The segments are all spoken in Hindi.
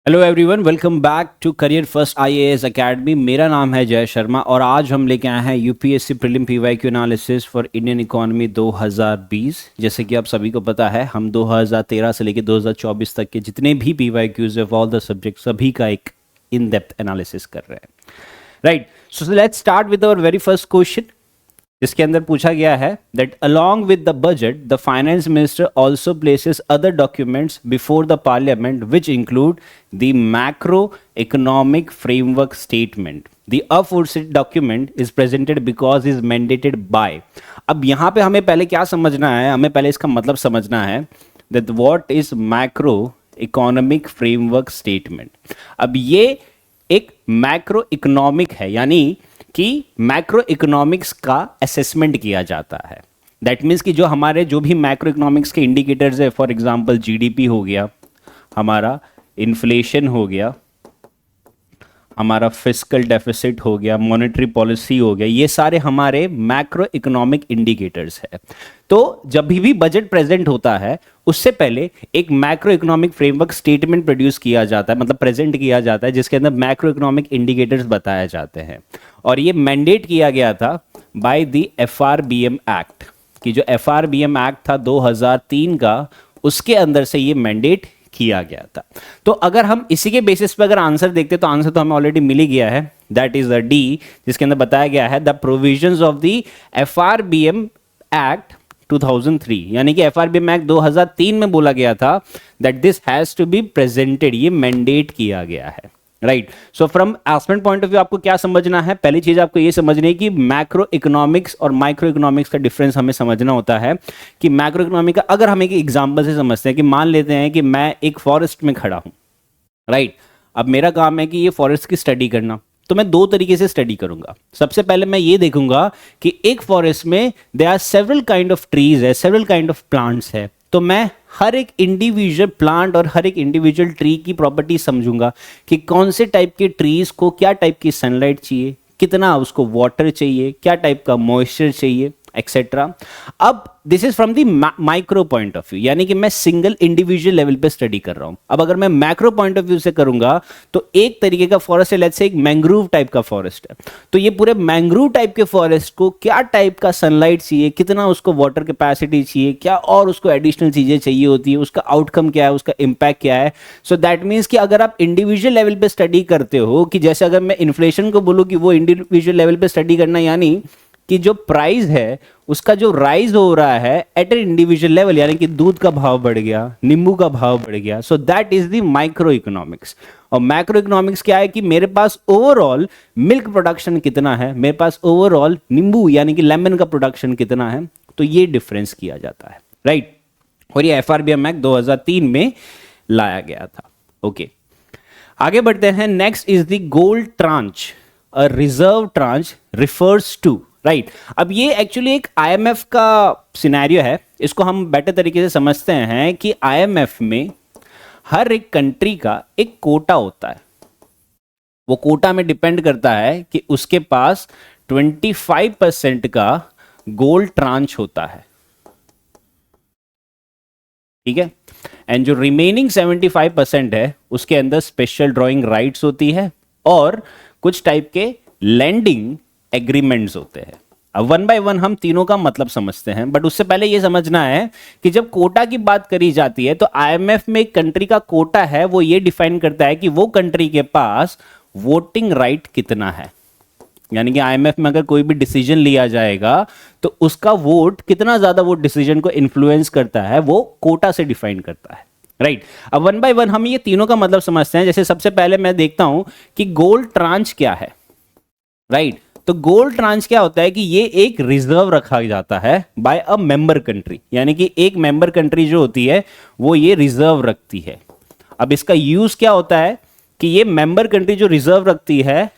Hello everyone, welcome back to career first IAS academy. मेरा नाम है जय शर्मा और आज हम लेके आए हैं UPSC prelim PYQ analysis for Indian economy 2020। जैसे कि आप सभी को पता है, हम 2013 से लेकर 2024 तक के जितने भी PYQs of all the subject सभी का एक इन डेप्थ एनालिसिस कर रहे हैं। Right, so let's start with our very first question, जिसके अंदर पूछा गया है that along with the budget the finance minister also places other documents before the parliament which include the macro economic framework statement. The aforesaid document is presented because is mandated by. अब यहाँ पे हमें पहले क्या समझना है, हमें पहले इसका मतलब समझना है that what is macro economic framework statement. अब ये एक मैक्रो इकोनॉमिक है, यानी कि मैक्रो इकोनॉमिक्स का असेसमेंट किया जाता है। दैट मीन्स कि जो भी मैक्रो इकोनॉमिक्स के इंडिकेटर्स है, फॉर एग्जांपल जीडीपी हो गया, हमारा इन्फ्लेशन हो गया, हमारा फिस्कल डेफिसिट हो गया, मॉनेटरी पॉलिसी हो गया, ये सारे हमारे मैक्रो इकोनॉमिक इंडिकेटर्स है। तो जब भी बजट प्रेजेंट होता है उससे पहले एक macro economic framework statement produce किया जाता है, मतलब प्रेजेंट किया जाता है, जिसके अंदर मैक्रो इकोनॉमिक इंडिकेटर्स बताए जाते हैं। और ये मैंडेट किया गया था बाय द एफआरबीएम एक्ट, कि जो एफआरबीएम एक्ट था 2003 का, उसके अंदर से ये मैंडेट किया गया था। तो अगर हम इसी के बेसिस पे अगर आंसर देखते तो आंसर तो हमें ऑलरेडी मिल ही गया है, दैट इज द डी, जिसके अंदर बताया गया है the provisions of the FRBM act 2003, यानी कि एफआरबीएम एक्ट 2003 में बोला गया था that this has to be presented, ये मैंडेट किया गया है। Right, so from aspect point of view आपको क्या समझना है? पहली चीज आपको ये समझनी है कि मैक्रो इकोनॉमिक्स और माइक्रो इकोनॉमिक्स का डिफरेंस हमें समझना होता है। कि मैक्रो इकोनॉमिक का अगर हम एक एग्जांपल से समझते हैं कि मान लेते हैं कि मैं एक फॉरेस्ट में खड़ा हूं। राइट, अब मेरा काम है कि ये फॉरेस्ट की स्टडी करना, तो मैं दो तरीके से स्टडी करूंगा। सबसे पहले मैं ये देखूंगा कि एक फॉरेस्ट में there are several kind of trees है, सेवरल काइंड ऑफ प्लांट्स है, तो मैं हर एक इंडिविजुअल प्लांट और हर एक इंडिविजुअल ट्री की प्रॉपर्टी समझूंगा कि कौन से टाइप के ट्रीज को क्या टाइप की सनलाइट चाहिए, कितना उसको वाटर चाहिए, क्या टाइप का मॉइस्चर चाहिए, एक्सेट्रा। अब this is from the micro point of view, यानी कि मैं सिंगल इंडिविजुअल लेवल पे स्टडी कर रहा हूं। अब अगर मैं मैक्रो पॉइंट ऑफ व्यू से करूंगा तो एक तरीके का फॉरेस्ट है, लेट्स से एक मैंग्रोव टाइप का फॉरेस्ट है, तो ये पूरे मैंग्रोव टाइप के फॉरेस्ट को क्या टाइप का सनलाइट चाहिए, कितना उसको वाटर कैपेसिटी चाहिए, क्या और उसको एडिशनल चीजें चाहिए होती है, उसका आउटकम क्या है, उसका इंपैक्ट क्या है। सो दैट मीन्स कि अगर आप इंडिविजुअल लेवल पे स्टडी करते हो, कि जैसे अगर मैं इन्फ्लेशन को बोलूं कि वो इंडिविजुअल लेवल पे स्टडी करना, यानी कि जो प्राइस है उसका जो राइज हो रहा है एट एन इंडिविजुअल लेवल, यानी कि दूध का भाव बढ़ गया, नींबू का भाव बढ़ गया, सो that is the micro economics. और मैक्रो इकोनॉमिक्स क्या है कि मेरे पास ओवरऑल मिल्क प्रोडक्शन कितना है, मेरे पास ओवरऑल नींबू यानी कि लेमन का प्रोडक्शन कितना है, तो ये डिफरेंस किया जाता है। राइट, और ये एफआरबीएम एक्ट 2003 में लाया गया था। ओके, आगे बढ़ते हैं। Next is the gold tranche, a reserve tranche refers to. Right, अब ये एक्चुअली एक आईएमएफ का सिनेरियो है। इसको हम बेटर तरीके से समझते हैं कि आईएमएफ में हर एक कंट्री का एक कोटा होता है। वो कोटा में डिपेंड करता है कि उसके पास 25% का गोल्ड ट्रांच होता है, ठीक है। एंड जो रिमेनिंग 75% है उसके अंदर स्पेशल ड्रॉइंग राइट्स होती है और कुछ टाइप के लैंडिंग एग्रीमेंट्स होते हैं। अब वन बाय वन हम तीनों का मतलब समझते हैं, बट उससे पहले यह समझना है कि जब कोटा की बात करी जाती है तो आईएमएफ में एक कंट्री का कोटा है, वो ये डिफाइन करता है कि वो कंट्री के पास वोटिंग राइट कितना है। यानी कि आईएमएफ में अगर कोई भी डिसीजन लिया जाएगा तो उसका वोट कितना ज्यादा वो डिसीजन को इन्फ्लुएंस करता है, वो कोटा से डिफाइन करता है। राइट, अब वन बाय वन हम ये तीनों का मतलब समझते हैं। जैसे सबसे पहले मैं देखता हूं कि गोल्ड ट्रांच क्या है। राइट, तो गोल्ड ट्रांच क्या होता है कि ये एक रिजर्व रखा जाता है बाय अ मेंबर कंट्री, यानी कि एक मेंबर कंट्री जो होती है वो ये रिजर्व रखती है। अब इसका यूज क्या होता है कि ये मेंबर कंट्री जो रिजर्व रखती है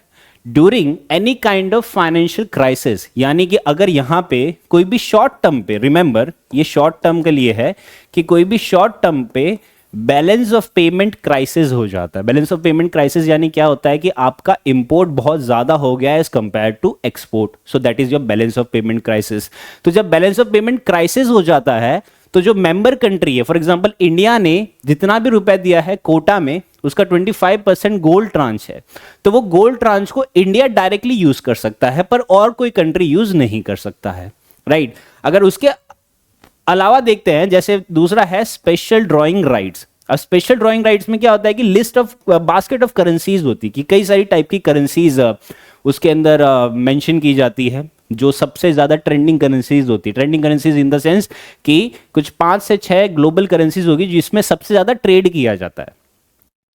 during any kind of financial crisis, यानी कि अगर यहां पे कोई भी शॉर्ट टर्म पे, रिमेंबर ये शॉर्ट टर्म के लिए है, कि कोई भी शॉर्ट टर्म पे बैलेंस ऑफ पेमेंट क्राइसिस हो जाता है। बैलेंस ऑफ पेमेंट क्राइसिस यानी क्या होता है कि आपका इंपोर्ट बहुत ज्यादा हो गया है as compared to export, so that is your balance of payment crisis. तो जब बैलेंस ऑफ पेमेंट क्राइसिस हो जाता है तो जो मेंबर कंट्री है, फॉर एग्जांपल इंडिया ने जितना भी रुपए दिया है कोटा में, उसका 25% गोल्ड ट्रांच है, तो वो गोल्ड ट्रांच को इंडिया डायरेक्टली यूज कर सकता है, पर और कोई कंट्री यूज नहीं कर सकता है, राइट। अगर उसके अलावा देखते हैं, जैसे दूसरा है स्पेशल ड्राइंग राइट्स। अब स्पेशल ड्राइंग राइट्स में क्या होता है कि list of basket of currencies होती है, कि कई सारी टाइप की करेंसीज उसके अंदर मेंशन की जाती है, जो सबसे ज्यादा ट्रेंडिंग करेंसीज होती है। Trending currencies in the sense कि कुछ 5 से 6 ग्लोबल करेंसीज होगी जिसमें सबसे ज्यादा ट्रेड किया जाता है,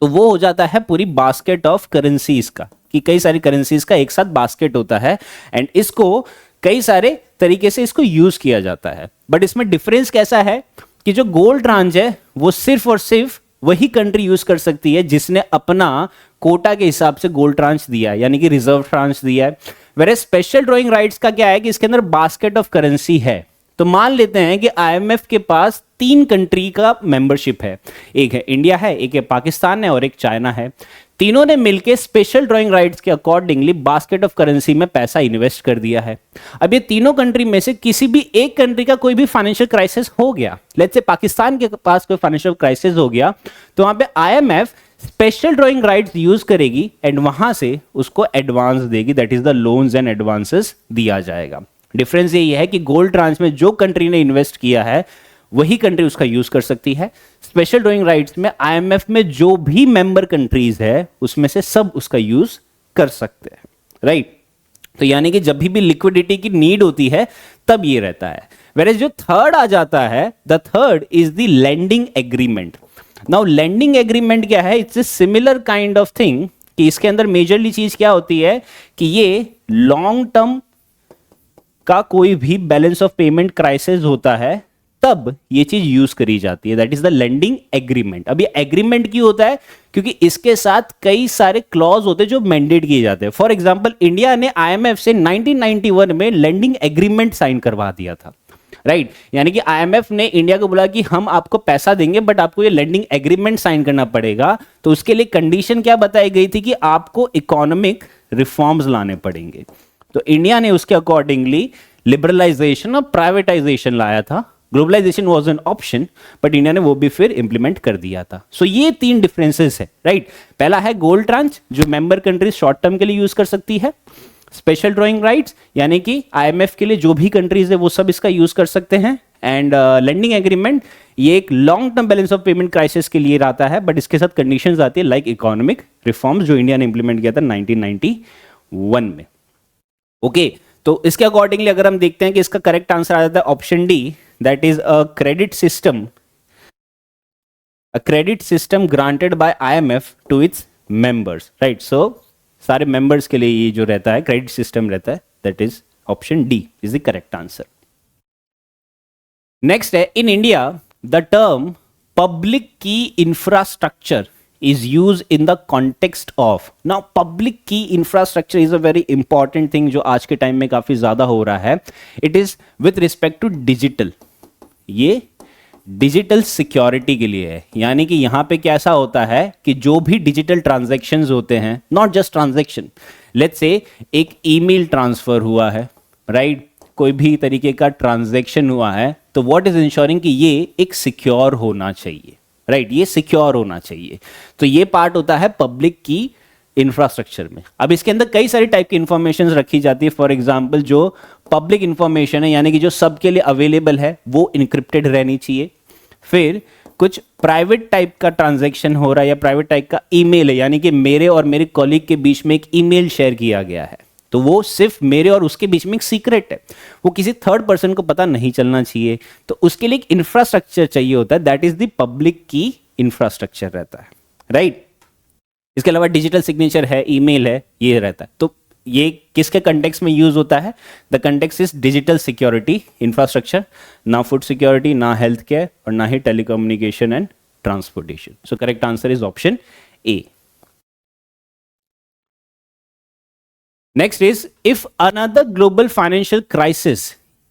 तो वो हो जाता है पूरी बास्केट ऑफ करेंसीज का, कि कई सारी करेंसीज का एक साथ बास्केट होता है, एंड इसको कई सारे तरीके से इसको यूज किया जाता है। बट इसमें डिफरेंस कैसा है कि जो गोल्ड ट्रांच है वो सिर्फ और सिर्फ वही कंट्री यूज कर सकती है जिसने अपना कोटा के हिसाब से गोल्ड ट्रांच दिया है, यानी कि रिजर्व ट्रांच दिया है। वेरे स्पेशल ड्राइंग राइट्स का क्या है कि इसके अंदर बास्केट ऑफ करेंसी है। तो मान लेते हैं कि आईएमएफ के पास 3 कंट्री का मेंबरशिप है, एक है इंडिया है, एक है पाकिस्तान है और एक चाइना है। तीनों ने मिलकर स्पेशल ड्राइंग राइट्स के अकॉर्डिंगली बास्केट ऑफ करेंसी में पैसा इन्वेस्ट कर दिया है। अब ये तीनों कंट्री में से किसी भी एक कंट्री का कोई भी फाइनेंशियल क्राइसिस हो गया, लेट्स से पाकिस्तान के पास कोई फाइनेंशियल क्राइसिस हो गया, तो वहां पे IMF special drawing rights use करेगी एंड वहां से उसको एडवांस देगी, that is the loans and advances दिया जाएगा। डिफरेंस यही है कि गोल्ड ट्रांच में जो कंट्री ने इन्वेस्ट किया है वही कंट्री उसका यूज कर सकती है। स्पेशल ड्राइंग राइट्स में आईएमएफ में जो भी मेंबर कंट्रीज है उसमें से सब उसका यूज कर सकते हैं, राइट। तो यानी कि जब भी लिक्विडिटी की नीड होती है तब ये रहता है। वेयर जो थर्ड आ जाता है, the third is the lending agreement. Now lending agreement क्या है? It's a similar kind of thing, कि इसके अंदर मेजरली चीज क्या होती है कि ये लॉन्ग टर्म का कोई भी बैलेंस ऑफ पेमेंट क्राइसिस होता है तब ये चीज यूज करी जाती है, that is the lending agreement. अब ये एग्रीमेंट क्यों होता है? क्योंकि इसके साथ कई सारे क्लॉज होते हैं जो मैंडेट किए जाते हैं। फॉर एग्जांपल इंडिया ने आईएमएफ से 1991 में लेंडिंग एग्रीमेंट साइन करवा दिया था, राइट। यानी कि आईएमएफ ने इंडिया को बोला कि हम आपको पैसा देंगे बट आपको ये लेंडिंग एग्रीमेंट साइन करना पड़ेगा। तो उसके लिए कंडीशन क्या बताई गई थी कि आपको इकोनॉमिक रिफॉर्म्स लाने पड़ेंगे। तो इंडिया ने उसके अकॉर्डिंगली लिबरलाइजेशन और प्राइवेटाइजेशन लाया था। Globalisation was an option but India ने वो भी फिर इंप्लीमेंट कर दिया था। सो ये 3 डिफरेंसेस है, राइट। पहला है गोल्ड ट्रांच जो मेंबर कंट्रीज शॉर्ट टर्म के लिए यूज कर सकती है। स्पेशल ड्राइंग राइट्स यानी कि आईएमएफ के लिए जो भी कंट्रीज है वो सब इसका यूज कर सकते हैं। एंड लेंडिंग एग्रीमेंट ये एक long term balance of payment crisis के लिए रहता है, बट इसके साथ कंडीशंस आती है लाइक इकोनॉमिक रिफॉर्म्स जो इंडिया ने इंप्लीमेंट किया था 1991 में। ओके, तो इसके अकॉर्डिंगली अगर हम देखते हैं कि इसका करेक्ट आंसर आ जाता है option D, that is a credit system granted by IMF to its members, right. So सारे मेंबर्स के लिए ये जो रहता है क्रेडिट सिस्टम रहता है, that is option D is the correct answer. Next है, in India the term public key infrastructure is used in the context of. Now public key infrastructure is a very important thing जो आज के टाइम में काफी ज्यादा हो रहा है। It is with respect to digital, ये डिजिटल सिक्योरिटी के लिए है। यानी कि यहां पे कैसा होता है कि जो भी डिजिटल ट्रांजैक्शंस होते हैं, not just transaction, let's say एक ईमेल ट्रांसफर हुआ है, राइट, कोई भी तरीके का ट्रांजैक्शन हुआ है, तो व्हाट इज इंश्योरिंग कि ये एक सिक्योर होना चाहिए, राइट, ये सिक्योर होना चाहिए। तो ये पार्ट होता है पब्लिक की इंफ्रास्ट्रक्चर में। अब इसके अंदर कई सारी टाइप की इंफॉर्मेशन रखी जाती है। फॉर एग्जांपल जो पब्लिक इंफॉर्मेशन है यानी कि जो सबके लिए अवेलेबल है वो इनक्रिप्टेड रहनी चाहिए। फिर कुछ प्राइवेट टाइप का ट्रांजैक्शन हो रहा है या प्राइवेट टाइप का ईमेल है, यानी कि मेरे और मेरे कॉलीग के बीच में एक ईमेल शेयर किया गया है, तो वो सिर्फ मेरे और उसके बीच में एक सीक्रेट है, वो किसी थर्ड पर्सन को पता नहीं चलना चाहिए। तो उसके लिए एक इंफ्रास्ट्रक्चर चाहिए होता है, that is the public key infrastructure रहता है, राइट। इसके अलावा डिजिटल सिग्नेचर है, ईमेल है, ये रहता है। तो ये किसके कंटेक्स्ट में यूज होता है? The context is digital security infrastructure, ना फूड सिक्योरिटी, ना हेल्थ केयर और ना ही telecommunication and transportation. So correct answer is option A. Next is, if another global financial crisis,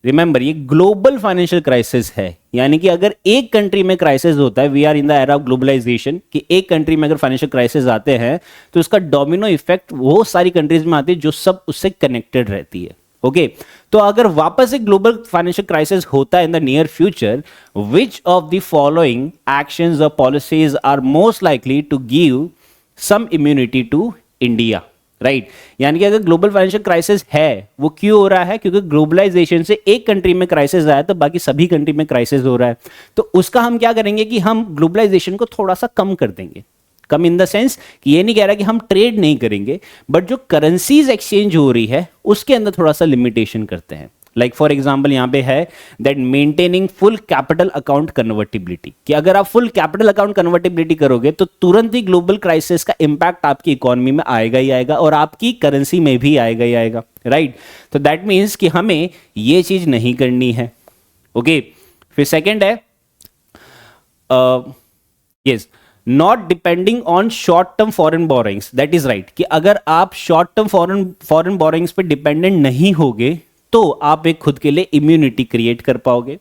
remember ये ग्लोबल फाइनेंशियल क्राइसिस है, यानी कि अगर एक कंट्री में क्राइसिस होता है, we are in the era of globalisation, कि एक कंट्री में अगर फाइनेंशियल क्राइसिस आते हैं तो उसका डोमिनो इफेक्ट वो सारी कंट्रीज में आती है जो सब उससे कनेक्टेड रहती है, ओके तो अगर वापस एक ग्लोबल फाइनेंशियल क्राइसिस होता है in the near future, which of the following actions और policies are most likely to give some immunity to India, right. यानी कि अगर ग्लोबल फाइनेंशियल क्राइसिस है, वो क्यों हो रहा है? क्योंकि ग्लोबलाइजेशन से एक कंट्री में क्राइसिस आया तो बाकी सभी कंट्री में क्राइसिस हो रहा है। तो उसका हम क्या करेंगे कि हम ग्लोबलाइजेशन को थोड़ा सा कम कर देंगे। कम इन द सेंस कि ये नहीं कह रहा कि हम ट्रेड नहीं करेंगे, बट जो करेंसीज एक्सचेंज हो रही है उसके अंदर थोड़ा सा लिमिटेशन करते हैं। लाइक फॉर एग्जाम्पल यहाँ पे है that maintaining full capital account convertibility, कि अगर आप फुल कैपिटल अकाउंट कन्वर्टिबिलिटी करोगे तो तुरंत ही ग्लोबल क्राइसिस का इंपैक्ट आपकी इकोनॉमी में आएगा ही आएगा और आपकी करेंसी में भी आएगा ही आएगा, राइट। तो दैट मीन्स कि हमें ये चीज नहीं करनी है। ओके फिर सेकेंड है yes not depending on short term foreign borrowings, that is right, कि अगर आप शॉर्ट टर्म फॉरेन बोरोइंग्स पे डिपेंडेंट नहीं होगे तो आप एक खुद के लिए इम्यूनिटी क्रिएट कर पाओगे।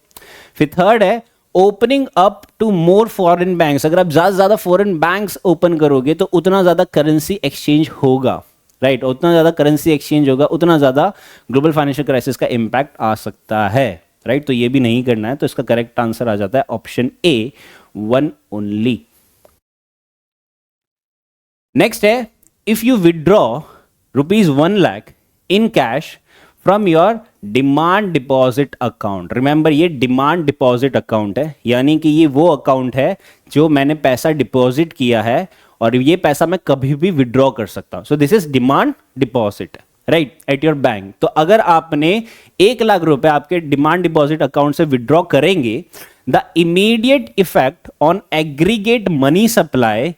फिर थर्ड है opening up to more foreign banks, अगर आप ज्यादा से ज्यादा फॉरेन बैंक्स ओपन करोगे तो उतना ज्यादा करेंसी एक्सचेंज होगा, राइट। उतना ज्यादा करेंसी एक्सचेंज होगा, उतना ज्यादा ग्लोबल फाइनेंशियल क्राइसिस का इंपैक्ट आ सकता है, राइट। तो ये भी नहीं करना है, तो इसका करेक्ट आंसर आ जाता है option A, one only. Next है if you withdraw ₹1 lakh in cash from your demand deposit account. Remember ये डिमांड डिपॉजिट अकाउंट है, यानी कि ये वो अकाउंट है जो मैंने पैसा डिपॉजिट किया है और ये पैसा मैं कभी भी विड्रॉ कर सकता हूं। सो this is demand deposit, right, at your bank. तो अगर आपने 1 लाख रुपए आपके डिमांड डिपॉजिट अकाउंट से विड्रॉ करेंगे, the immediate effect on aggregate money supply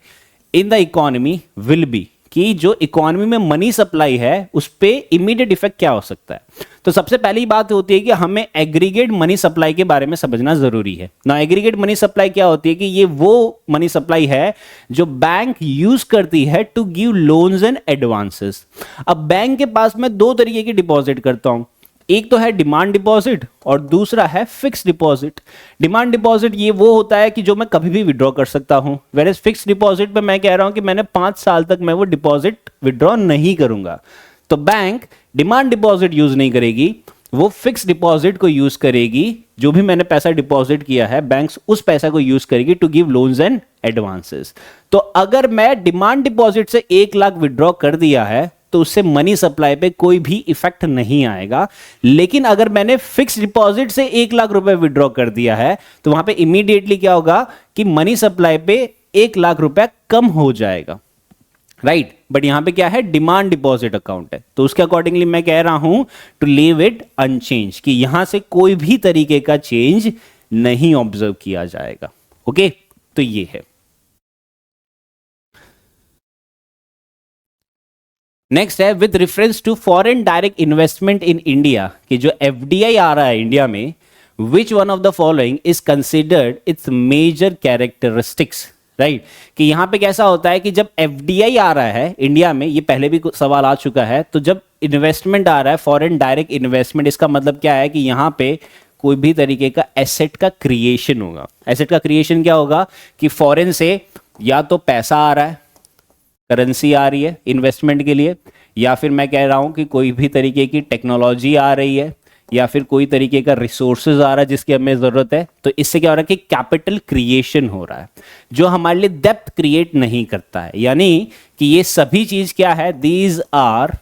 in the economy will be, कि जो इकोनॉमी में मनी सप्लाई है उस पे इमीडिएट इफेक्ट क्या हो सकता है। तो सबसे पहली बात होती है कि हमें एग्रीगेट मनी सप्लाई के बारे में समझना जरूरी है ना। एग्रीगेट मनी सप्लाई क्या होती है कि ये वो मनी सप्लाई है जो बैंक यूज करती है to give loans and advances. अब बैंक के पास मैं 2 तरीके की डिपॉजिट करता हूं, एक तो है डिमांड डिपॉजिट और दूसरा है फिक्स डिपॉजिट। डिमांड डिपॉजिट ये वो होता है कि जो मैं कभी भी विड्रॉ कर सकता हूं, वेयर एज फिक्स डिपॉजिट पे मैं कह रहा हूं कि मैंने 5 साल तक मैं वो डिपॉजिट विड्रॉ नहीं करूंगा। तो बैंक डिमांड डिपॉजिट यूज नहीं करेगी, वो फिक्स डिपॉजिट को यूज करेगी। जो भी मैंने पैसा डिपॉजिट किया है बैंक्स उस पैसा को यूज करेगी to give loans and advances. तो अगर मैं डिमांड डिपॉजिट से 1 लाख विड्रॉ कर दिया है तो उससे मनी सप्लाई पे कोई भी इफेक्ट नहीं आएगा। लेकिन अगर मैंने फिक्स डिपॉजिट से 1 लाख रुपए विड्रॉ कर दिया है तो वहां पे इमीडिएटली क्या होगा कि मनी सप्लाई पे 1 लाख रुपए कम हो जाएगा, राइट। बट यहां पे क्या है, डिमांड डिपॉजिट अकाउंट है, तो उसके अकॉर्डिंगली मैं कह रहा हूं टू लीव इट अनचेंज, कि यहां से कोई भी तरीके का चेंज नहीं ऑब्जर्व किया जाएगा। ओके तो ये है। नेक्स्ट है with reference to foreign direct investment in India, कि जो एफडीआई आ रहा है इंडिया में, which one of the following is considered its major characteristics, right. कि यहां पे कैसा होता है कि जब एफडीआई आ रहा है इंडिया में, ये पहले भी सवाल आ चुका है, तो जब इन्वेस्टमेंट आ रहा है फॉरेन डायरेक्ट इन्वेस्टमेंट, इसका मतलब क्या है कि यहां पे कोई भी तरीके का एसेट का क्रिएशन होगा। एसेट का क्रिएशन क्या होगा कि फॉरेन से या तो पैसा आ रहा है, करेंसी आ रही है इन्वेस्टमेंट के लिए, या फिर मैं कह रहा हूं कि कोई भी तरीके की टेक्नोलॉजी आ रही है, या फिर कोई तरीके का रिसोर्सेज आ रहा है जिसकी हमें जरूरत है। तो इससे क्या हो रहा है कि कैपिटल क्रिएशन हो रहा है जो हमारे लिए डेप्थ क्रिएट नहीं करता है। यानी कि ये सभी चीज क्या है, दीज आर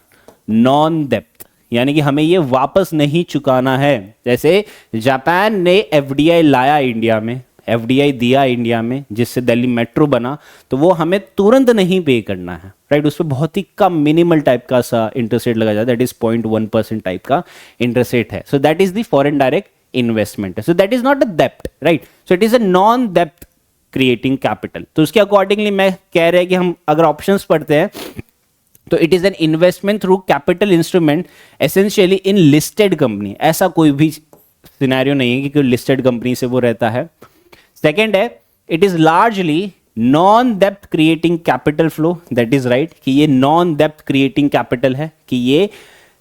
नॉन डेप्थ, यानी कि हमें ये वापस नहीं चुकाना है। जैसे जापान ने एफडीआई लाया इंडिया में, एफडीआई दिया इंडिया में, जिससे दिल्ली मेट्रो बना, तो वो हमें तुरंत नहीं पे करना है, राइट। उस पर बहुत ही कम मिनिमल टाइप का सा इंटरेस्ट रेट लगा जाता है, दैट इज 0.1% टाइप का इंटरेस्ट रेट है। So that is the foreign direct investment. So that is not a dept, right. So it is a non dept creating capital. तो उसके अकॉर्डिंगली मैं कह रहे हैं कि हम अगर ऑप्शंस पढ़ते हैं तो it is an investment through capital instrument essentially in listed company. ऐसा कोई भी सिनेरियो नहीं है कि कोई लिस्टेड कंपनी से वो रहता है। सेकेंड है it is largely non depth creating capital flow, that is right, कि ये नॉन डेप्थ क्रिएटिंग कैपिटल है, कि ये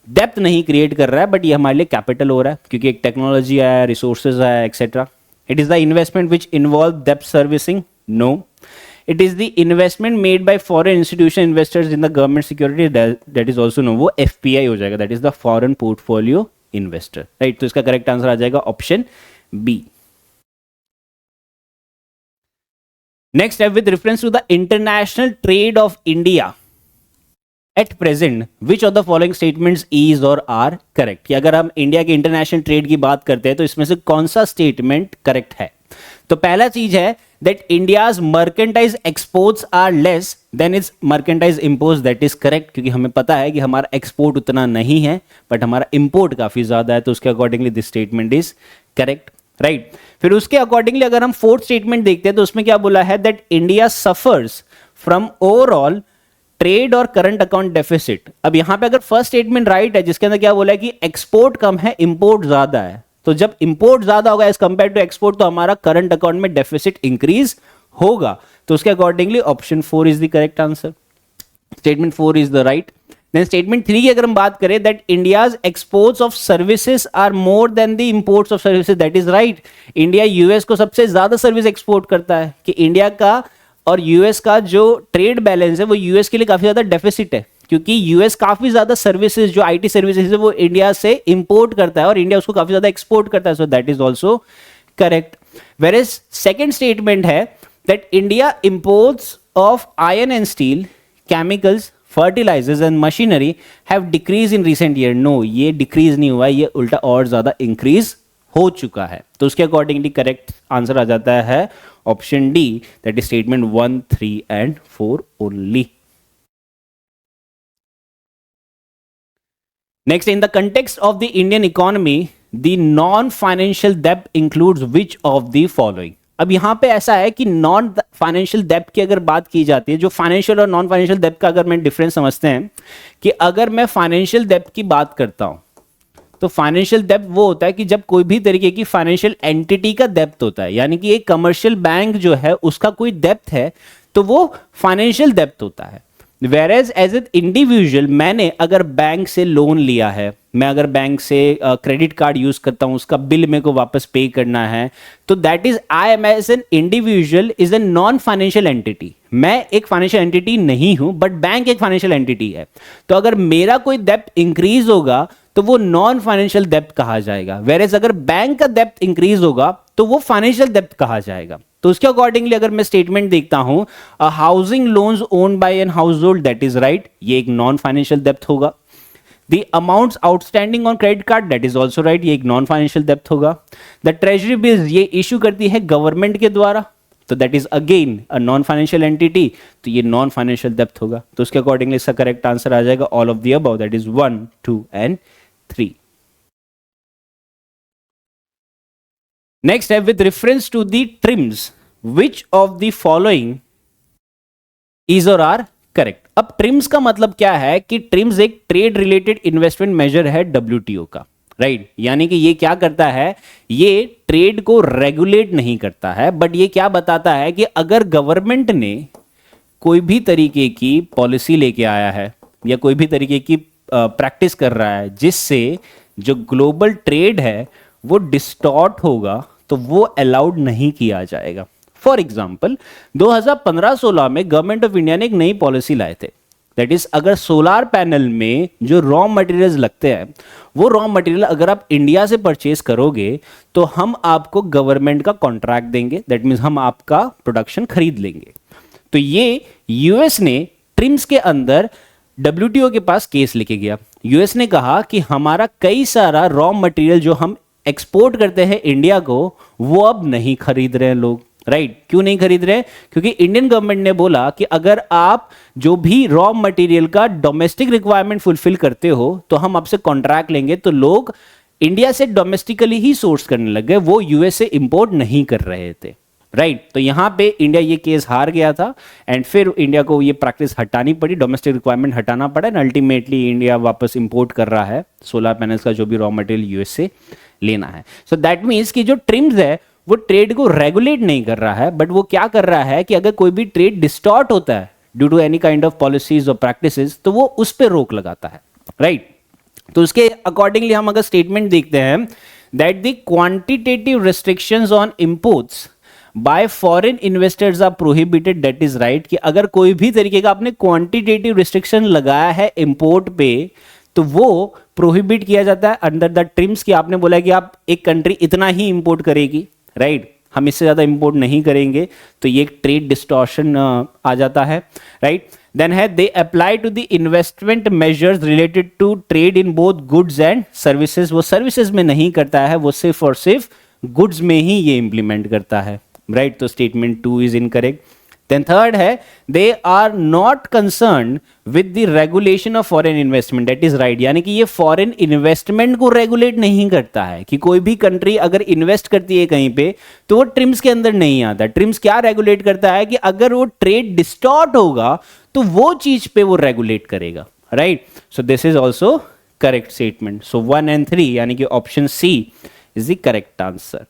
डेप्थ नहीं क्रिएट कर रहा है बट ये हमारे लिए कैपिटल हो रहा है क्योंकि एक टेक्नोलॉजी आया, रिसोर्सेज आया, etcetera. It is the investment which involve डेप्थ servicing, no. It is the investment made by foreign institution investors in the government security, that is also no, वो एफपीआई हो जाएगा, that is the foreign portfolio investor, right. तो इसका करेक्ट आंसर आ जाएगा ऑप्शन बी। नेक्स्ट है, with reference to the international trade of India at present which of the following statements is और आर करेक्ट, कि अगर हम इंडिया के इंटरनेशनल ट्रेड की बात करते हैं तो इसमें से कौन सा स्टेटमेंट करेक्ट है। तो पहला चीज है that India's merchandise exports are less than its merchandise imports, that is correct, क्योंकि हमें पता है कि हमारा एक्सपोर्ट उतना नहीं है बट हमारा इंपोर्ट काफी ज्यादा है, तो उसके accordingly this statement is correct, right. फिर उसके अकॉर्डिंगली अगर हम फोर्थ स्टेटमेंट देखते हैं तो उसमें क्या बोला है, that India suffers from overall trade और करंट अकाउंट डेफिसिट। अब यहां पे अगर फर्स्ट स्टेटमेंट राइट है जिसके अंदर क्या बोला है कि एक्सपोर्ट कम है इंपोर्ट ज्यादा है, तो जब इंपोर्ट ज्यादा होगा एज कंपेयर टू एक्सपोर्ट तो हमारा करंट अकाउंट में डेफिसिट इंक्रीज होगा, तो उसके accordingly option 4 is the correct answer, statement 4 is the right. Then statement 3 की अगर हम बात करें, that India's exports of services are more than the imports of services, that is right. India US को सबसे ज्यादा सर्विस एक्सपोर्ट करता है, कि इंडिया का और यूएस का जो ट्रेड बैलेंस है वो यूएस के लिए काफी ज्यादा डेफिसिट है, क्योंकि यूएस काफी ज्यादा सर्विसेज जो आईटी सर्विसेज है वो इंडिया से इंपोर्ट करता है और इंडिया उसको काफी ज्यादा एक्सपोर्ट करता है, so that is also correct. Where is second statement है that India imports of iron and steel, chemicals, fertilizers and machinery have decrease in recent year, no ये डिक्रीज नहीं हुआ, ये उल्टा और ज्यादा इंक्रीज हो चुका है, तो उसके अकॉर्डिंगली करेक्ट आंसर आ जाता है option D, that is statement 1, 3 and 4 only. Next, in the context of the Indian economy the non financial डेब्ट includes which of the following. अब यहां पे ऐसा है कि नॉन फाइनेंशियल डेब्ट की अगर बात की जाती है, जो फाइनेंशियल और नॉन फाइनेंशियल डेब्ट का अगर मैं डिफरेंस समझते हैं, कि अगर मैं फाइनेंशियल डेब्ट की बात करता हूं तो फाइनेंशियल डेब्ट वो होता है कि जब कोई भी तरीके की फाइनेंशियल एंटिटी का डेब्ट होता है, यानी कि एक कमर्शियल बैंक जो है उसका कोई डेब्ट है तो वो फाइनेंशियल डेब्ट होता है। वेरेज एज एन इंडिविजुअल, मैंने अगर बैंक से लोन लिया है, मैं अगर बैंक से क्रेडिट कार्ड यूज करता हूं, उसका बिल मेरे को वापस पे करना है, तो that is I am as an individual is a non financial entity. मैं एक फाइनेंशियल एंटिटी नहीं हूं बट बैंक एक फाइनेंशियल एंटिटी है, तो अगर मेरा कोई डेब्ट इंक्रीज होगा तो वो नॉन फाइनेंशियल डेब्ट कहा जाएगा, वेरेज अगर बैंक का डेब्ट इंक्रीज होगा तो वो फाइनेंशियल डेब्ट कहा जाएगा। तो उसके अकॉर्डिंगली अगर मैं स्टेटमेंट देखता हूं, housing loans owned by an household, that is right, ये एक नॉन फाइनेंशियल डेब्ट होगा। The amounts outstanding on credit card, that is also right, ये एक नॉन फाइनेंशियल डेब्ट होगा। द ट्रेजरी बिल्स, ये इशू करती है गवर्नमेंट के द्वारा, तो that is again a non financial entity, तो ये नॉन फाइनेंशियल डेब्ट होगा, तो उसके अकॉर्डिंगली इसका करेक्ट आंसर आ जाएगा all of the above, that is 1, 2 and 3। Next है, with reference to the TRIMS which of the following is और आर करेक्ट। अब ट्रिम्स का मतलब क्या है कि ट्रिम्स एक ट्रेड रिलेटेड इन्वेस्टमेंट मेजर है डब्ल्यूटीओ का, राइट। यानी कि ये क्या करता है, ये ट्रेड को रेगुलेट नहीं करता है, बट ये क्या बताता है कि अगर गवर्नमेंट ने कोई भी तरीके की पॉलिसी लेके आया है या कोई भी तरीके की प्रैक्टिस कर रहा है जिससे जो ग्लोबल ट्रेड है वो डिस्टॉर्ट होगा, तो वो अलाउड नहीं किया जाएगा। फॉर एग्जाम्पल 2015-16 में गवर्नमेंट ऑफ इंडिया ने एक नई पॉलिसी लाए थे, दैट इज अगर सोलार पैनल में जो रॉ मटेरियल्स लगते हैं वो रॉ मटेरियल अगर आप इंडिया से परचेज करोगे तो हम आपको गवर्नमेंट का कॉन्ट्रैक्ट देंगे, दैट मीन्स हम आपका प्रोडक्शन खरीद लेंगे। तो ये यूएस ने ट्रिम्स के अंदर डब्ल्यूटीओ के पास केस लेके गया। यूएस ने कहा कि हमारा कई सारा रॉ मटेरियल जो हम एक्सपोर्ट करते हैं इंडिया को वो अब नहीं खरीद रहे हैं लोग, राइट। क्यों नहीं खरीद रहे? क्योंकि इंडियन गवर्नमेंट ने बोला कि अगर आप जो भी रॉ मटेरियल का डोमेस्टिक रिक्वायरमेंट फुलफिल करते हो तो हम आपसे कॉन्ट्रैक्ट लेंगे, तो लोग इंडिया से डोमेस्टिकली ही सोर्स करने लग गए, वो यूएस से इंपोर्ट नहीं कर रहे थे, राइट। तो यहां पे इंडिया ये केस हार गया था एंड फिर इंडिया को ये प्रैक्टिस हटानी पड़ी, डोमेस्टिक रिक्वायरमेंट हटाना पड़ा एंड अल्टीमेटली इंडिया वापस इंपोर्ट कर रहा है सोलर पैनल्स का जो भी रॉ मटेरियल यूएस से लेना है। सो दैट मीन्स कि जो ट्रिम्स है वो ट्रेड को रेगुलेट नहीं कर रहा है, बट वो क्या कर रहा है कि अगर कोई भी ट्रेड डिस्टॉर्ट होता है due to any kind of policies और प्रैक्टिसेस तो वो उस पर रोक लगाता है, राइट। तो उसके अकॉर्डिंगली हम अगर स्टेटमेंट देखते हैं that the quantitative restrictions on imports by foreign investors are prohibited, that is right, कि अगर कोई भी तरीके का आपने क्वांटिटेटिव रिस्ट्रिक्शन लगाया है इंपोर्ट पे तो वो प्रोहिबिट किया जाता है अंडर द ट्रिम्स, कि आपने बोला कि आप एक कंट्री इतना ही इंपोर्ट करेगी, राइट, हम इससे ज़्यादा इंपोर्ट नहीं करेंगे, तो ये एक ट्रेड डिस्टॉर्शन आ जाता है, राइट। देन है they apply to the investment measures related to trade in both goods and services, वो सर्विसेज में नहीं करता है, वो सिर्फ और सिर्फ गुड्स में ही ये इंप्लीमेंट करता है, राइट। तो statement 2 is incorrect. Then third है they are not concern with the regulation of foreign investment, that is right, यानी कि ये फॉरेन इन्वेस्टमेंट को रेगुलेट नहीं करता है, कि कोई भी कंट्री अगर इन्वेस्ट करती है कहीं पे तो वो ट्रिम्स के अंदर नहीं आता। ट्रिम्स क्या रेगुलेट करता है कि अगर वो ट्रेड डिस्टॉर्ट होगा तो वो चीज पे वो रेगुलेट करेगा, right. So this is also correct statement. So 1 and 3 यानी कि option C is the correct answer.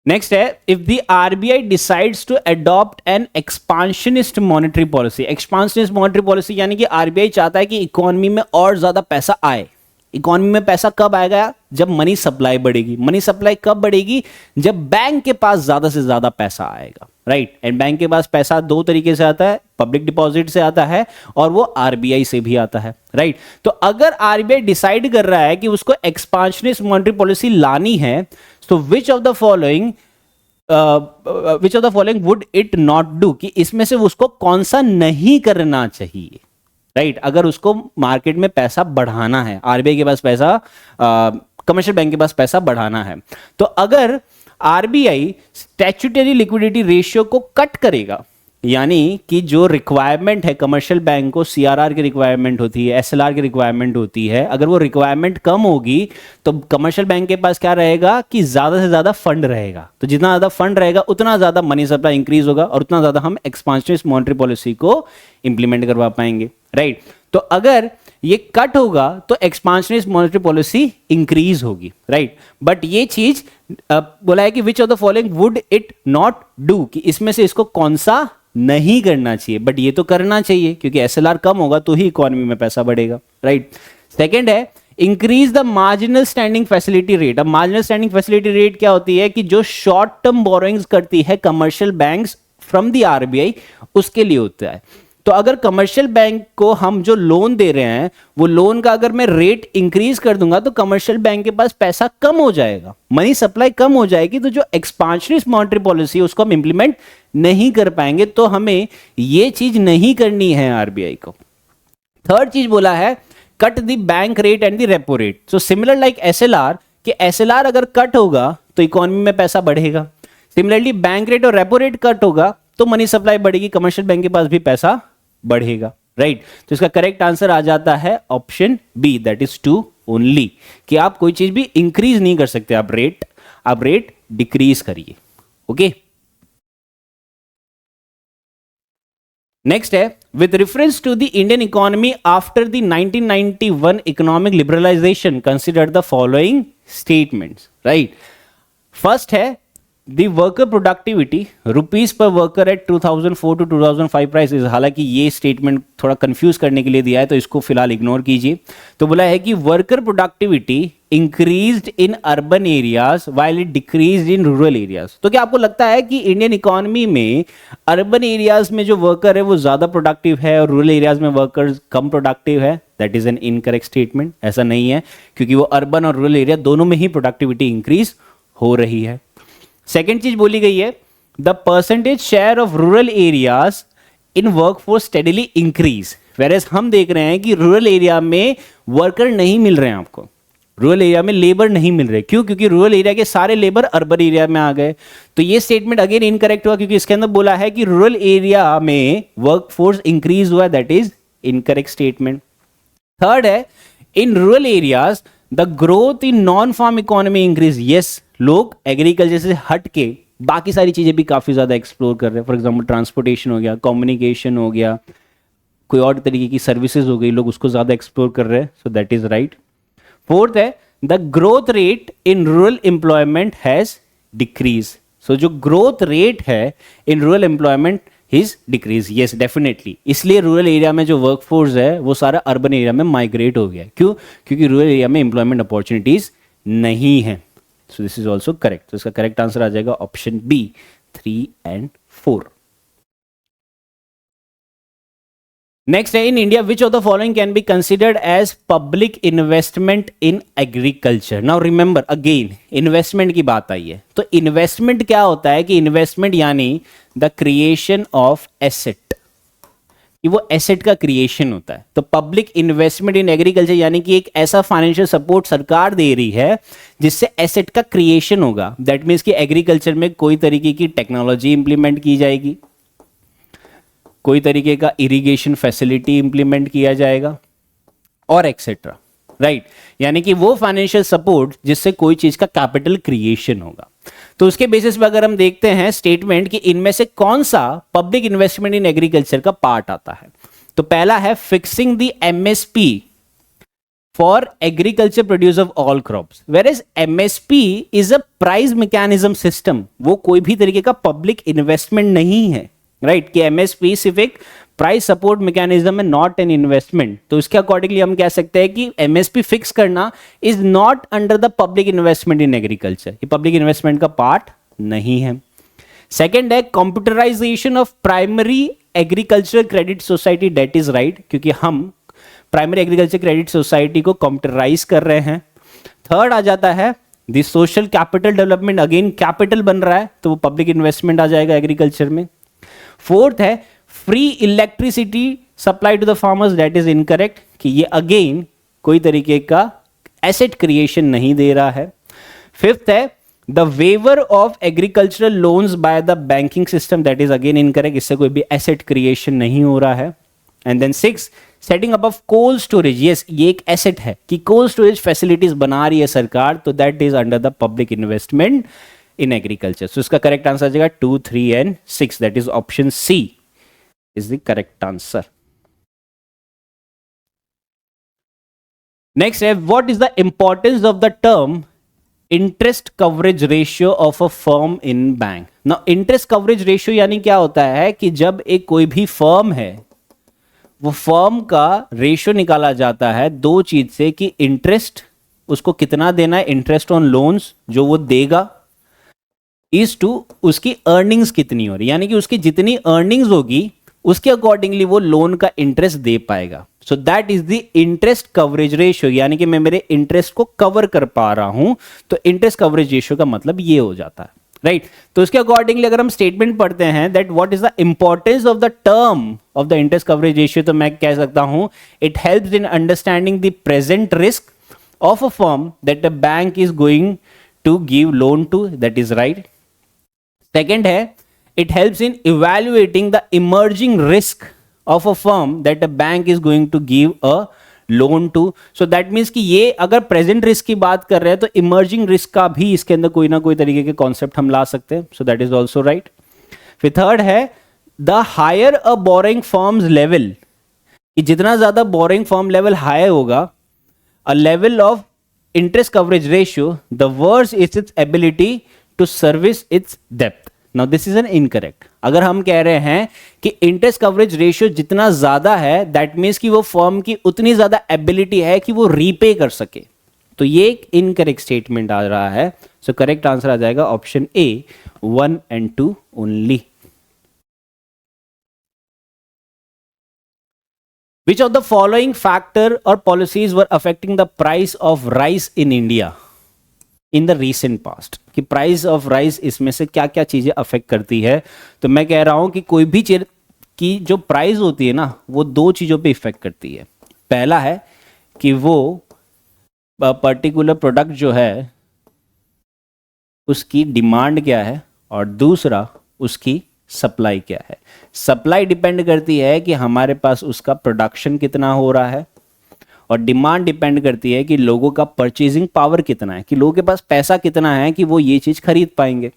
Next है if the RBI decides to adopt an expansionist monetary policy, expansionist monetary policy यानी कि आरबीआई चाहता है कि इकोनॉमी में और ज्यादा पैसा आए। इकोनॉमी में पैसा कब आएगा? जब मनी सप्लाई बढ़ेगी। मनी सप्लाई कब बढ़ेगी? जब बैंक के पास ज्यादा से ज्यादा पैसा आएगा, राइट। एंड बैंक के पास पैसा दो तरीके से आता है, पब्लिक डिपॉजिट से आता है और वो आरबीआई से भी आता है, राइट। तो अगर आरबीआई डिसाइड कर रहा है कि उसको एक्सपांशनिस्ट मॉनेटरी पॉलिसी लानी है, तो विच of the following would it not do, कि इसमें से उसको कौन सा नहीं करना चाहिए, राइट। अगर उसको मार्केट में पैसा बढ़ाना है, आरबीआई के पास पैसा, कमर्शियल बैंक के पास पैसा बढ़ाना है, तो अगर आरबीआई स्टैट्यूटरी लिक्विडिटी रेशियो को कट करेगा, यानी कि जो रिक्वायरमेंट है कमर्शियल बैंक को, सीआरआर की रिक्वायरमेंट होती है, एसएलआर की रिक्वायरमेंट होती है, अगर वो रिक्वायरमेंट कम होगी तो कमर्शियल बैंक के पास क्या रहेगा कि ज्यादा से ज्यादा फंड रहेगा। तो जितना ज्यादा फंड रहेगा उतना ज्यादा मनी सप्लाई इंक्रीज होगा और उतना ज्यादा हम एक्सपांशनिस्ट मॉनेटरी पॉलिसी को इंप्लीमेंट करवा पाएंगे, राइट। तो अगर ये कट होगा तो एक्सपांशनिस्ट मॉनेटरी पॉलिसी इंक्रीज होगी, राइट। बट ये चीज बोला है कि विच of the following would it not do, कि इसमें से इसको कौन सा नहीं करना चाहिए, बट ये तो करना चाहिए क्योंकि एसएलआर कम होगा तो ही इकोनॉमी में पैसा बढ़ेगा, राइट। सेकंड है increase the marginal standing facility rate. अब मार्जिनल स्टैंडिंग फैसिलिटी रेट क्या होती है कि जो शॉर्ट टर्म बोरोइंग्स करती है commercial banks from the RBI, उसके लिए होता है। तो अगर कमर्शियल बैंक को हम जो लोन दे रहे हैं वो लोन का अगर मैं रेट इंक्रीज कर दूंगा तो कमर्शियल बैंक के पास पैसा कम हो जाएगा, मनी सप्लाई कम हो जाएगी, तो जो एक्सपांशनिस्ट मॉनेटरी पॉलिसी है उसको हम इंप्लीमेंट नहीं कर पाएंगे। तो हमें ये चीज नहीं करनी है आरबीआई को। थर्ड चीज बोला है cut the bank rate and the repo rate. So similar like SLR, कि एसएलआर अगर कट होगा तो इकोनॉमी में पैसा बढ़ेगा। सिमिलरली बैंक रेट और रेपो रेट कट होगा तो मनी सप्लाई बढ़ेगी, कमर्शियल बैंक के पास भी पैसा बढ़ेगा, राइट। तो इसका करेक्ट आंसर आ जाता है option B, that is 2 only, कि आप कोई चीज भी इंक्रीज नहीं कर सकते, आप रेट डिक्रीज करिए, ओके। नेक्स्ट है with reference to the Indian economy after the 1991 economic liberalization consider the following statements, right. First है the worker productivity rupees per worker at 2004 to 2005 prices. हालांकि ये स्टेटमेंट थोड़ा कंफ्यूज करने के लिए दिया है तो इसको फिलहाल इग्नोर कीजिए। तो बोला है कि worker productivity increased in urban areas while it decreased in rural areas. तो क्या आपको लगता है कि इंडियन इकोनॉमी में अर्बन एरियाज में जो वर्कर है वो ज्यादा प्रोडक्टिव है और रूरल एरियाज में वर्कर कम प्रोडक्टिव है? That is an incorrect statement. ऐसा नहीं है, क्योंकि वो अर्बन और रूरल एरिया दोनों में ही प्रोडक्टिविटी इंक्रीज हो रही है। सेकेंड चीज बोली गई है the percentage share of rural areas in workforce steadily increase, वेरेज हम देख रहे हैं कि रूरल एरिया में वर्कर नहीं मिल रहे हैं आपको, रूरल एरिया में लेबर नहीं मिल रहे। क्यों? क्योंकि रूरल एरिया के सारे लेबर अर्बन एरिया में आ गए। तो ये स्टेटमेंट अगेन इनकरेक्ट हुआ क्योंकि इसके अंदर बोला है कि रूरल एरिया में वर्कफोर्स इंक्रीज हुआ, that is incorrect statement. Third है in rural areas the growth in non farm economy increase. Yes, लोग एग्रीकल्चर से हट के बाकी सारी चीजें भी काफी ज्यादा एक्सप्लोर कर रहे हैं। फॉर एग्जांपल ट्रांसपोर्टेशन हो गया, कम्युनिकेशन हो गया, कोई और तरीके की सर्विसेज हो गई, लोग उसको ज्यादा एक्सप्लोर कर रहे हैं। So that is right. Fourth है the growth rate in rural employment has decrease. So जो ग्रोथ रेट है in rural employment is decrease. Yes, definitely. इसलिए रूरल एरिया में जो वर्कफोर्स है वो सारा अर्बन एरिया में माइग्रेट हो गया। क्यों? क्योंकि रूरल एरिया में एम्प्लॉयमेंट अपॉर्चुनिटीज नहीं है। सो दिस इज ऑल्सो करेक्ट. तो इसका करेक्ट आंसर आ जाएगा ऑप्शन बी 3 एंड 4. नेक्स्ट है, in India which of the following can be considered as public investment in agriculture. Now remember again investment की बात आई है. तो इन्वेस्टमेंट क्या होता है कि इन्वेस्टमेंट यानी द क्रिएशन ऑफ एसेट, कि वो एसेट का क्रिएशन होता है. तो पब्लिक इन्वेस्टमेंट इन एग्रीकल्चर यानी कि एक ऐसा फाइनेंशियल सपोर्ट सरकार दे रही है जिससे एसेट का क्रिएशन होगा. दैट मीन्स कि एग्रीकल्चर में कोई तरीके की टेक्नोलॉजी इंप्लीमेंट की जाएगी, कोई तरीके का इरिगेशन फैसिलिटी इंप्लीमेंट किया जाएगा और एक्सेट्रा, राइट. यानी कि वो फाइनेंशियल सपोर्ट जिससे कोई चीज का कैपिटल क्रिएशन होगा. तो उसके बेसिस पे अगर हम देखते हैं स्टेटमेंट कि इनमें से कौन सा पब्लिक इन्वेस्टमेंट इन एग्रीकल्चर का पार्ट आता है. तो पहला है fixing the MSP for agriculture produce of all crops, whereas MSP is a price mechanism system. वो कोई भी तरीके का पब्लिक इन्वेस्टमेंट नहीं है, राइट. कि एमएसपी सिर्फ एक प्राइस सपोर्ट मैकेनिज्म है, नॉट एन इन्वेस्टमेंट. तो इसके अकॉर्डिंगली हम कह सकते हैं कि एमएसपी फिक्स करना is not under the public investment in agriculture. ये पब्लिक इन्वेस्टमेंट का पार्ट नहीं है. सेकंड है computerization of primary agriculture credit society. That is right, क्योंकि हम प्राइमरी एग्रीकल्चर क्रेडिट सोसाइटी को कंप्यूटराइज कर रहे हैं. थर्ड आ जाता है the social capital development. Again capital बन रहा है तो वो पब्लिक इन्वेस्टमेंट आ जाएगा एग्रीकल्चर में. फोर्थ है free electricity supply to the farmers. That is incorrect, कि ये अगेन कोई तरीके का एसेट क्रिएशन नहीं दे रहा है. फिफ्थ है the waiver of agricultural loans by the banking system. That is again incorrect, इससे कोई भी एसेट क्रिएशन नहीं हो रहा है. And then six setting up of cold storage. Yes, ये एक एसेट है कि कोल्ड स्टोरेज फैसिलिटीज बना रही है सरकार, तो that is under the public investment in agriculture. So इसका correct answer आ जाएगा 2, 3 and 6. That is option C is the correct answer. Next है, what is the importance of the term interest coverage ratio of a firm in bank? Now interest coverage ratio यानी क्या होता है कि जब एक कोई भी फर्म है, वो फर्म का रेशियो निकाला जाता है दो चीज से, कि इंटरेस्ट उसको कितना देना है, इंटरेस्ट ऑन लोन्स जो वो देगा, इज टू उसकी अर्निंग्स कितनी हो रही, यानी कि उसकी जितनी अर्निंग्स होगी उसके अकॉर्डिंगली वो लोन का इंटरेस्ट दे पाएगा. सो that is the interest coverage ratio, यानी कि मैं मेरे इंटरेस्ट को कवर कर पा रहा हूं. तो इंटरेस्ट कवरेज रेशियो का मतलब ये हो जाता है, राइट. तो उसके अकॉर्डिंगली अगर हम स्टेटमेंट पढ़ते हैं that what is the importance of the term of the interest coverage ratio, तो मैं कह सकता हूं it helps in understanding the present risk of a firm that a bank is going to give loan to. That is right. Second है it helps in evaluating the emerging risk of a firm that a bank is going to give a loan to. So that means कि ये अगर प्रेजेंट रिस्क की बात कर रहे हैं तो इमर्जिंग रिस्क का भी इसके अंदर कोई ना कोई तरीके के कॉन्सेप्ट हम ला सकते हैं. So that is also right. फिर थर्ड है the higher a borrowing firms level, कि जितना ज्यादा बोरिंग फर्म लेवल हाई होगा, a level of interest coverage ratio, the worse is its ability to service its डेप्थ. Now this is an incorrect. अगर हम कह रहे हैं कि इंटरेस्ट कवरेज रेशियो जितना ज्यादा है, दैट मीन्स कि वो फर्म की उतनी ज्यादा एबिलिटी है कि वो रीपे कर सके, तो ये एक इनकरेक्ट स्टेटमेंट आ रहा है. सो करेक्ट आंसर आ जाएगा option A 1 and 2 only. Which of the following factor or policies were affecting the price of rice in India in the recent past? कि प्राइस ऑफ राइस इसमें से क्या क्या चीजें अफेक्ट करती है. तो मैं कह रहा हूं कि कोई भी चीज की जो प्राइस होती है ना, वो दो चीजों पे इफेक्ट करती है. पहला है कि वो पर्टिकुलर प्रोडक्ट जो है उसकी डिमांड क्या है, और दूसरा उसकी सप्लाई क्या है. सप्लाई डिपेंड करती है कि हमारे पास उसका प्रोडक्शन कितना हो रहा है, और डिमांड डिपेंड करती है कि लोगों का परचेजिंग पावर कितना है, कि लोगों के पास पैसा कितना है कि वो ये चीज़ खरीद पाएंगे.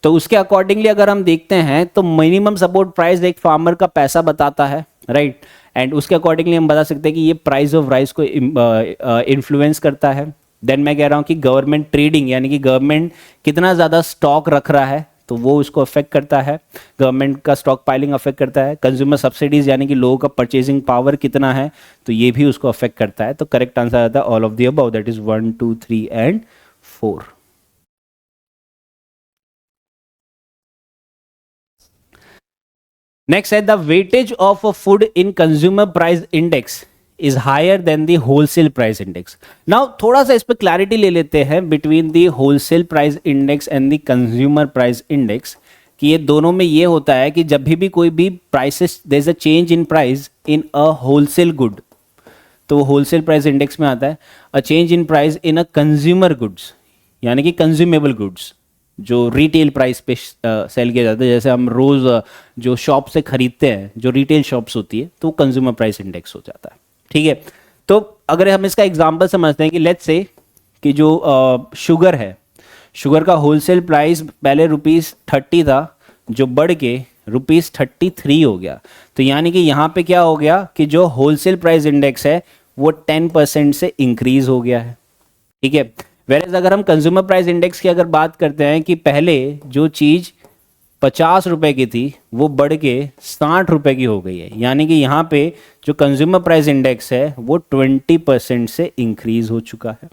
तो उसके अकॉर्डिंगली अगर हम देखते हैं तो मिनिमम सपोर्ट प्राइस एक फार्मर का पैसा बताता है, राइट. एंड उसके अकॉर्डिंगली हम बता सकते हैं कि ये प्राइस ऑफ राइस को इन्फ्लुएंस करता है. देन मैं कह रहा हूँ कि गवर्नमेंट ट्रेडिंग, यानी कि गवर्नमेंट कितना ज़्यादा स्टॉक रख रहा है, तो वो उसको अफेक्ट करता है. गवर्नमेंट का स्टॉक पाइलिंग अफेक्ट करता है. कंज्यूमर सब्सिडीज, यानी कि लोगों का परचेजिंग पावर कितना है, तो ये भी उसको अफेक्ट करता है. तो करेक्ट आंसर आता है all of the above, that is 1, 2, 3 and 4. Next है the weightage of a food in consumer price index is higher than the wholesale price index. Now थोड़ा सा इस पर क्लैरिटी ले लेते हैं between the wholesale price index and the consumer price index, कि ये दोनों में ये होता है कि जब भी कोई भी prices there is a change in price in a wholesale good, तो वो होलसेल प्राइस इंडेक्स में आता है. A change in price in a consumer goods, यानी कि कंज्यूमेबल गुड्स जो रिटेल प्राइस पे सेल किया जाता है, जैसे हम रोज़ जो शॉप से खरीदते हैं, जो रिटेल शॉप्स होती है, तो कंज्यूमर प्राइस इंडेक्स हो जाता है. ठीक है, तो अगर हम इसका एग्जांपल समझते हैं कि लेट्स से कि जो शुगर है, शुगर का होलसेल प्राइस पहले ₹30 था, जो बढ़ के ₹33 हो गया. तो यानी कि यहाँ पे क्या हो गया कि जो होलसेल प्राइस इंडेक्स है वो 10% से इंक्रीज हो गया है. ठीक है, वेरेज अगर हम कंज्यूमर प्राइस इंडेक्स की अगर बात करते हैं कि पहले जो चीज़ 50 रुपए की थी वो बढ़ के 60 रुपए की हो गई है, यानी कि यहाँ पे जो कंज्यूमर प्राइस इंडेक्स है वो 20% से इंक्रीज हो चुका है.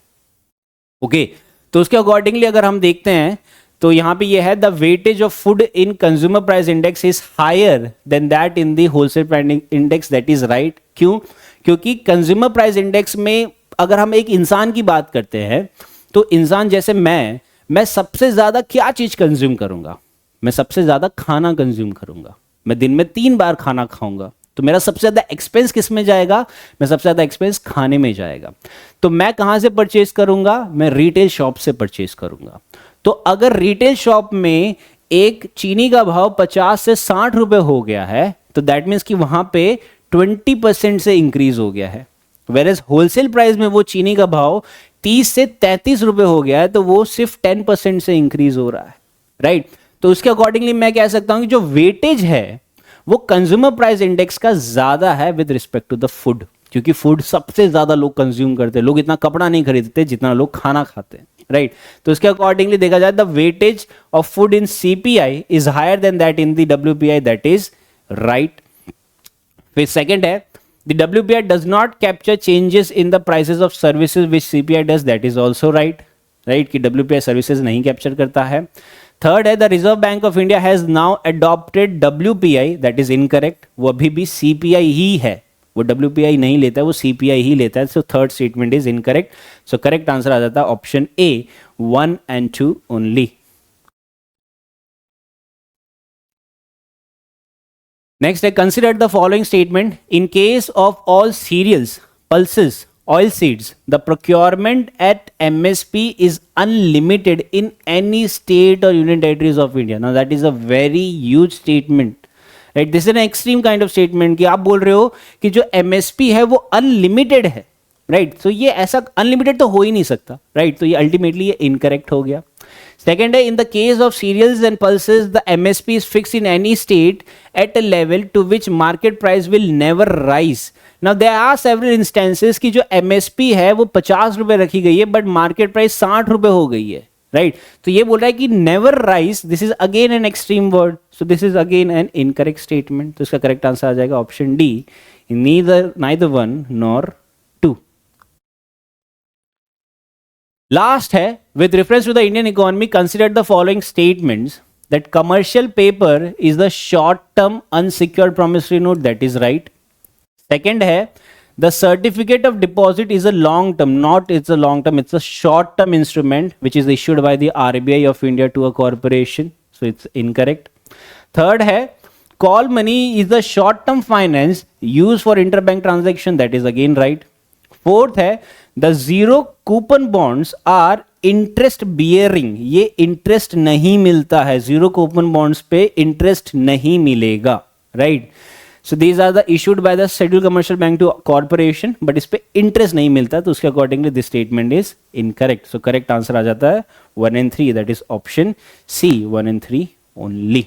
ओके, तो उसके अकॉर्डिंगली अगर हम देखते हैं तो यहाँ पे ये है the weightage of food in consumer price index is higher than that in the wholesale price index. That is right. क्यों? क्योंकि कंज्यूमर प्राइस इंडेक्स में अगर हम एक इंसान की बात करते हैं तो इंसान जैसे मैं सबसे ज़्यादा क्या चीज़ कंज्यूम करूँगा? मैं सबसे ज़्यादा खाना कंज्यूम करूँगा. मैं दिन में 3 बार खाना खाऊंगा, तो मेरा सबसे ज़्यादा एक्सपेंस किस में जाएगा? मैं सबसे ज़्यादा एक्सपेंस खाने में जाएगा. तो मैं कहाँ से परचेज करूँगा? मैं रिटेल शॉप से परचेज करूँगा. तो अगर रिटेल शॉप में एक चीनी का भाव 50 से 60 रुपए हो गया है, तो दैट मीन्स कि वहाँ पे 20% से इंक्रीज हो गया है. वेरेज होलसेल प्राइस में वो चीनी का भाव 30 से 33 रुपए हो गया है, तो वो सिर्फ 10% से इंक्रीज हो रहा है. राइट, तो उसके अकॉर्डिंगली मैं कह सकता हूं कि जो वेटेज है वो कंज्यूमर प्राइस इंडेक्स का ज्यादा है with respect to the food, क्योंकि फूड सबसे ज्यादा लोग कंज्यूम करते हैं. लोग इतना कपड़ा नहीं खरीदते जितना लोग खाना खाते हैं. राइट, तो उसके अकॉर्डिंगली देखा जाए the weightage of food in CPI is higher than that in the WPI. That is right. फिर सेकंड है the WPI does not capture changes in the prices of services which CPI does. that is also right. right, कि WPI services नहीं कैप्चर करता है. थर्ड है the reserve bank of India has now adopted WPI. That is incorrect. वो अभी भी CPI ही है, वो WPI नहीं लेता है, वो CPI ही लेता है. So third statement is incorrect. So correct answer आ जाता है option A 1 and 2 only. Next, I considered the following statement. In case of all cereals, pulses, oilseeds, the procurement at MSP is unlimited in any state or union territories of India. Now, that is a very huge statement. Right? This is an extreme kind of statement कि आप बोल रहे हो कि जो MSP है वो unlimited है. Right? So ये ऐसा unlimited तो हो ही नहीं सकता. Right? तो ये ultimately ये incorrect हो गया. Second है in the case of cereals and pulses the MSP is fixed in any state at a level to which market price will never rise. Now there are several instances कि जो MSP है वो 50 रुपए रखी गई है बट मार्केट प्राइस 60 रुपए हो गई है. राइट, तो ये बोल रहा है कि never rise. This is again an extreme word, so this is again an incorrect statement. तो इसका करेक्ट आंसर आ जाएगा option D, neither one nor two. Last है with reference to the Indian economy, consider the following statements that commercial paper is the short term unsecured promissory note. That is right. Second है the certificate of deposit is a long term, not it's a long term, it's a short term instrument which is issued by the RBI of India to a corporation. So it's incorrect. Third है call money is the short term finance used for interbank transaction. That is again right. Fourth है the zero coupon bonds are interest bearing. ये इंटरेस्ट नहीं मिलता है, जीरो कूपन बॉन्ड्स पे इंटरेस्ट नहीं मिलेगा. Right, so these are the issued by the schedule commercial bank to corporation, but इस पे इंटरेस्ट नहीं मिलता, तो उसके accordingly this statement is incorrect. So correct answer आ जाता है 1 and 3. That is option C 1 and 3 only.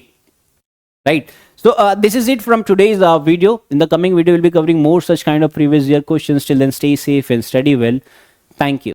Right. So this is it from today's video. In the coming video, we'll be covering more such kind of previous year questions. Till then, stay safe and study well. Thank you.